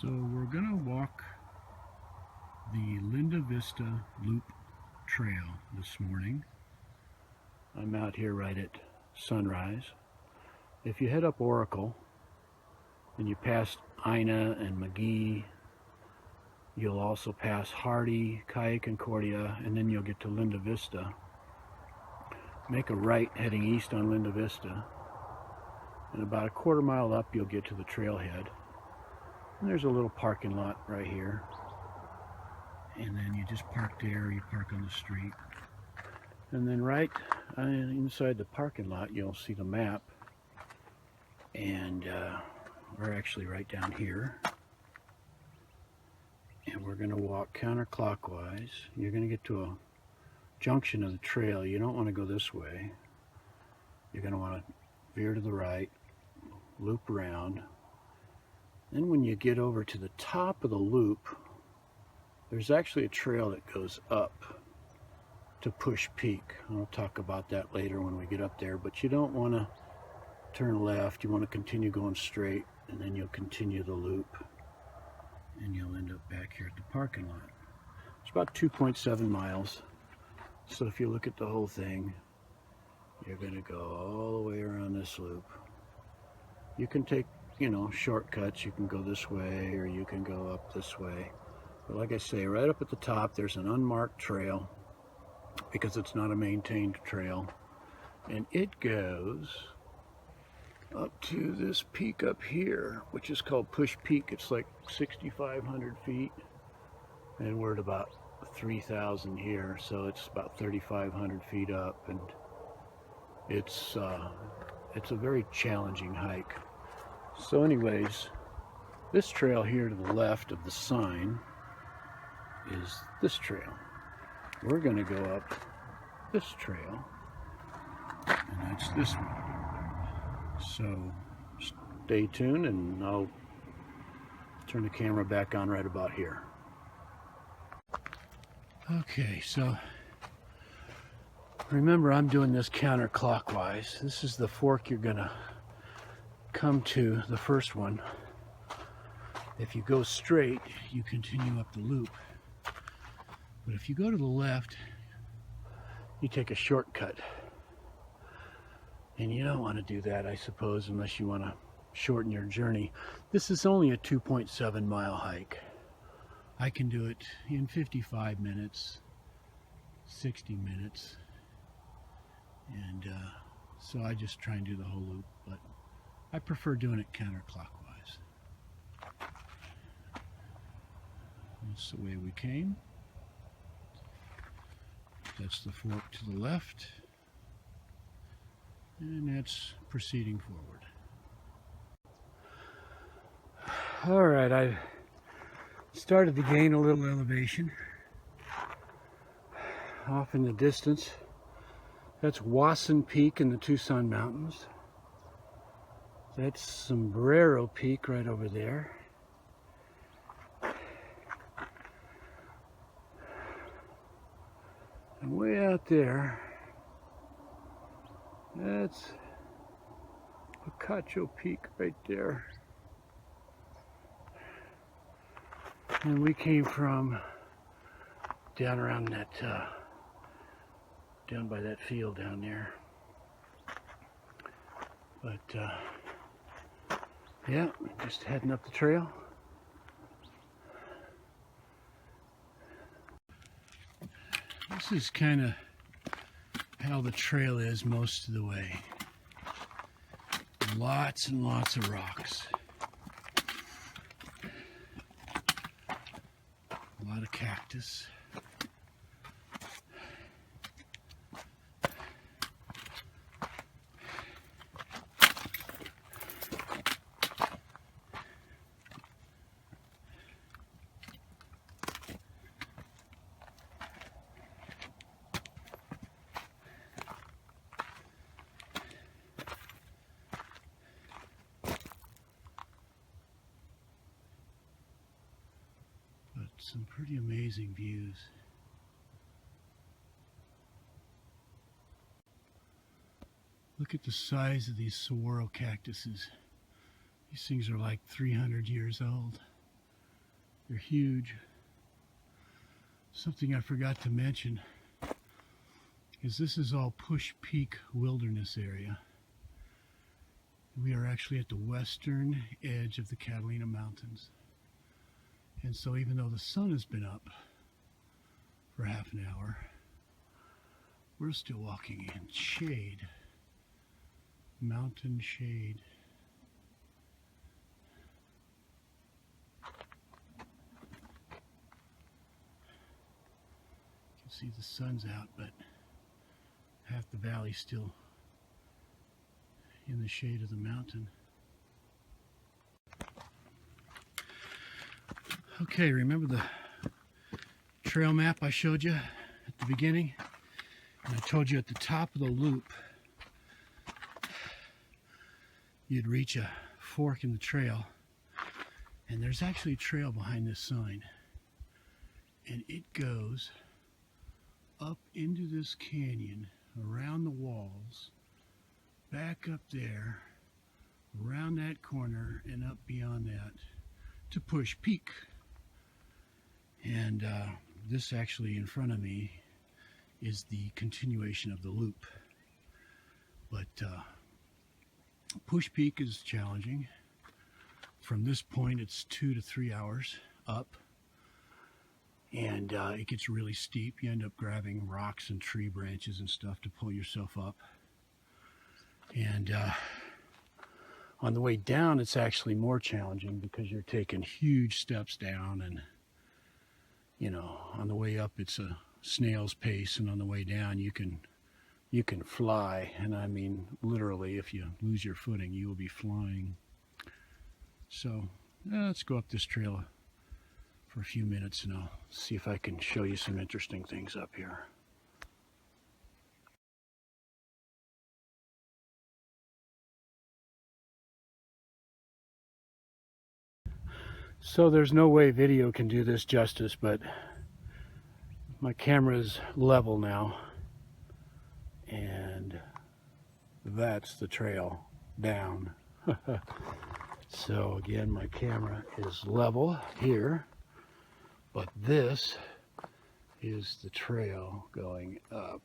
So we're going to walk the Linda Vista Loop Trail this morning. I'm out here right at sunrise. If you head up Oracle and you pass Ina and McGee, you'll also pass Hardy, Calle Concordia, and then you'll get to Linda Vista. Make a right heading east on Linda Vista, and about a quarter mile up you'll get to the trailhead. And there's a little parking lot right here, and then you just park there, you park on the street, and then right inside the parking lot you'll see the map, and we're actually right down here, and we're going to walk counterclockwise. You're going to get to a junction of the trail. You don't want to go this way. You're going to want to veer to the right, loop around. Then when you get over to the top of the loop, there's actually a trail that goes up to Push Peak. I'll talk about that later when we get up there, but you don't want to turn left. You want to continue going straight, and then you'll continue the loop, and you'll end up back here at the parking lot. It's about 2.7 miles. So if you look at the whole thing, you're going to go all the way around this loop. You can take, shortcuts. You can go this way or you can go up this way. But like I say, right up at the top, there's an unmarked trail because it's not a maintained trail. And it goes up to this peak up here, which is called Push Peak. It's like 6,500 feet. And we're at about 3,000 here, so it's about 3,500 feet up, and it's a very challenging hike. So anyways, this trail here to the left of the sign is this trail. We're going to go up this trail, and that's this one. So stay tuned, and I'll turn the camera back on right about here. Okay, so remember, I'm doing this counterclockwise. This is the fork you're gonna come to, the first one. If you go straight, you continue up the loop. But if you go to the left, you take a shortcut. And you don't want to do that, I suppose, unless you want to shorten your journey. This is only a 2.7 mile hike. I can do it in 55 minutes, 60 minutes, and so I just try and do the whole loop, but I prefer doing it counterclockwise. That's the way we came. That's the fork to the left, and that's proceeding forward. All right, I've started to gain a little elevation off in the distance. That's Wasson Peak in the Tucson Mountains. That's Sombrero Peak right over there. And way out there, that's Picacho Peak right there. And we came from down around that, down by that field down there. But, yeah, just heading up the trail. This is kind of how the trail is most of the way. Lots and lots of rocks. A lot of cactus. Some pretty amazing views. Look at the size of these saguaro cactuses. These things are like 300 years old. They're huge. Something I forgot to mention is this is all Push Peak Wilderness area. We are actually at the western edge of the Catalina Mountains. And so even though the sun has been up for half an hour, we're still walking in shade, mountain shade. You can see the sun's out, but half the valley's still in the shade of the mountain. Okay, remember the trail map I showed you at the beginning? And I told you at the top of the loop you'd reach a fork in the trail, and there's actually a trail behind this sign, and it goes up into this canyon, around the walls, back up there, around that corner, and up beyond that to Push Peak. And this actually in front of me is the continuation of the loop. But Push Peak is challenging. From this point it's 2 to 3 hours up, and it gets really steep. You end up grabbing rocks and tree branches and stuff to pull yourself up. And on the way down it's actually more challenging because you're taking huge steps down, and you know, on the way up it's a snail's pace, and on the way down you can fly. And I mean literally, if you lose your footing you will be flying. So let's go up this trail for a few minutes and I'll see if I can show you some interesting things up here. So there's no way video can do this justice, but my camera is level now, and that's the trail down. So again, my camera is level here, but this is the trail going up.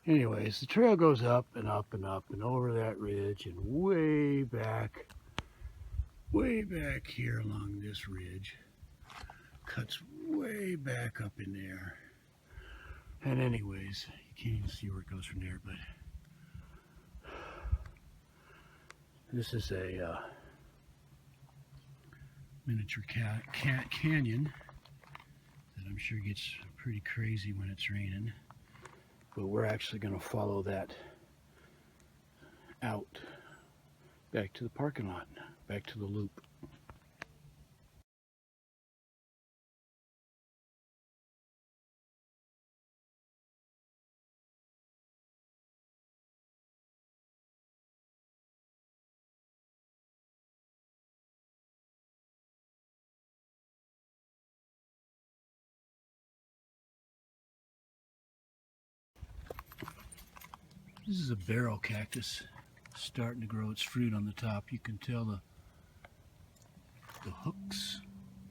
Anyways, the trail goes up and up and up and over that ridge and way back here along this ridge, cuts way back up in there. And anyways, you can't even see where it goes from there, but this is a miniature canyon that I'm sure gets pretty crazy when it's raining. But we're actually going to follow that out back to the parking lot, back to the loop. This is a barrel cactus starting to grow its fruit on the top. You can tell the hooks,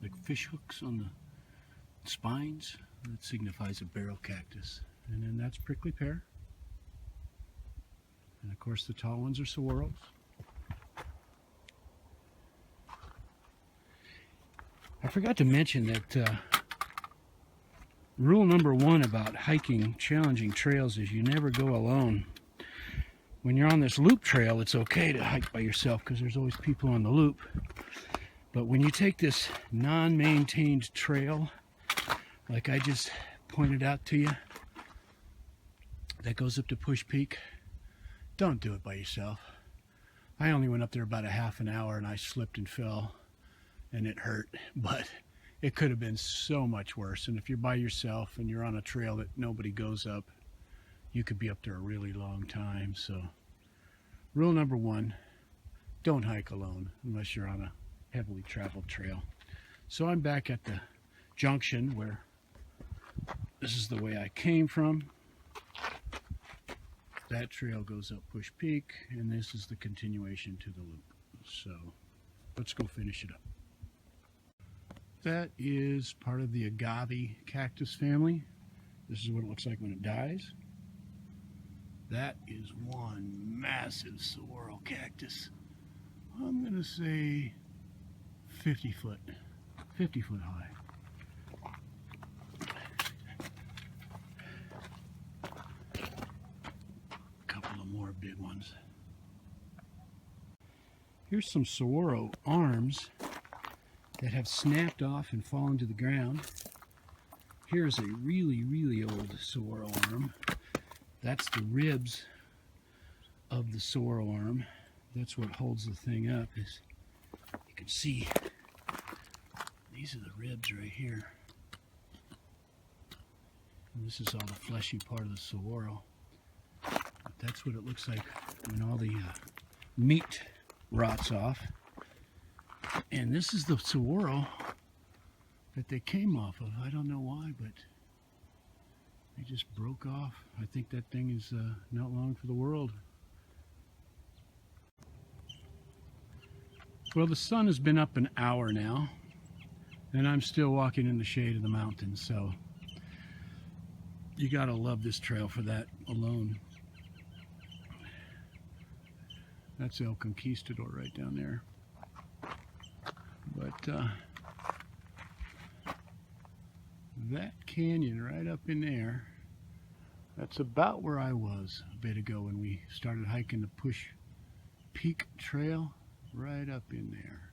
the fish hooks on the spines. That signifies a barrel cactus. And then that's prickly pear. And of course the tall ones are saguaros. I forgot to mention that rule number 1 about hiking challenging trails is you never go alone. When you're on this loop trail, it's okay to hike by yourself because there's always people on the loop. But when you take this non-maintained trail, like I just pointed out to you, that goes up to Push Peak, don't do it by yourself. I only went up there about a half an hour and I slipped and fell and it hurt, but it could have been so much worse. And if you're by yourself and you're on a trail that nobody goes up, you could be up there a really long time. So rule number 1, don't hike alone unless you're on a heavily traveled trail. So I'm back at the junction where this is the way I came from. That trail goes up Push Peak, and this is the continuation to the loop. So let's go finish it up. That is part of the agave cactus family. This is what it looks like when it dies. That is one massive saguaro cactus. I'm going to say 50 foot high. A couple of more big ones. Here's some saguaro arms that have snapped off and fallen to the ground. Here's a really old saguaro arm. That's the ribs of the saguaro arm. That's what holds the thing up. Is you can see these are the ribs right here. And this is all the fleshy part of the saguaro. But that's what it looks like when all the meat rots off. And this is the saguaro that they came off of. I don't know why, but they just broke off. I think that thing is not long for the world. Well, the sun has been up an hour now, and I'm still walking in the shade of the mountains, so you gotta love this trail for that alone. That's El Conquistador right down there. But that canyon right up in there, that's about where I was a bit ago when we started hiking the Push Peak Trail, right up in there.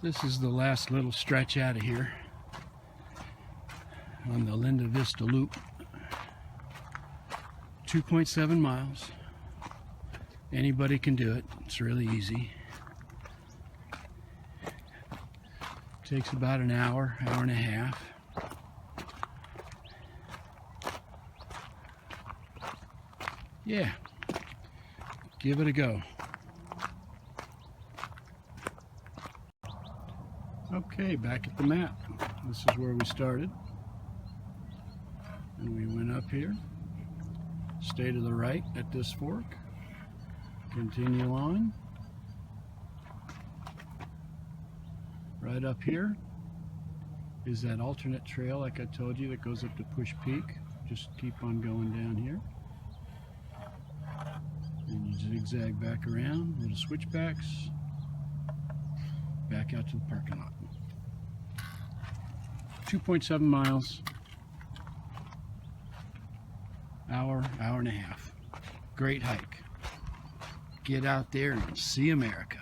This is the last little stretch out of here on the Linda Vista Loop. 2.7 miles. Anybody can do it. It's really easy. Takes about an hour, hour and a half. Yeah, give it a go. Okay, back at the map. This is where we started. And we went up here. Stay to the right at this fork. Continue on. Right up here is that alternate trail, like I told you, that goes up to Push Peak. Just keep on going down here. And you zigzag back around, little switchbacks, back out to the parking lot. 2.7 miles, hour and a half. Great hike. Get out there and see America.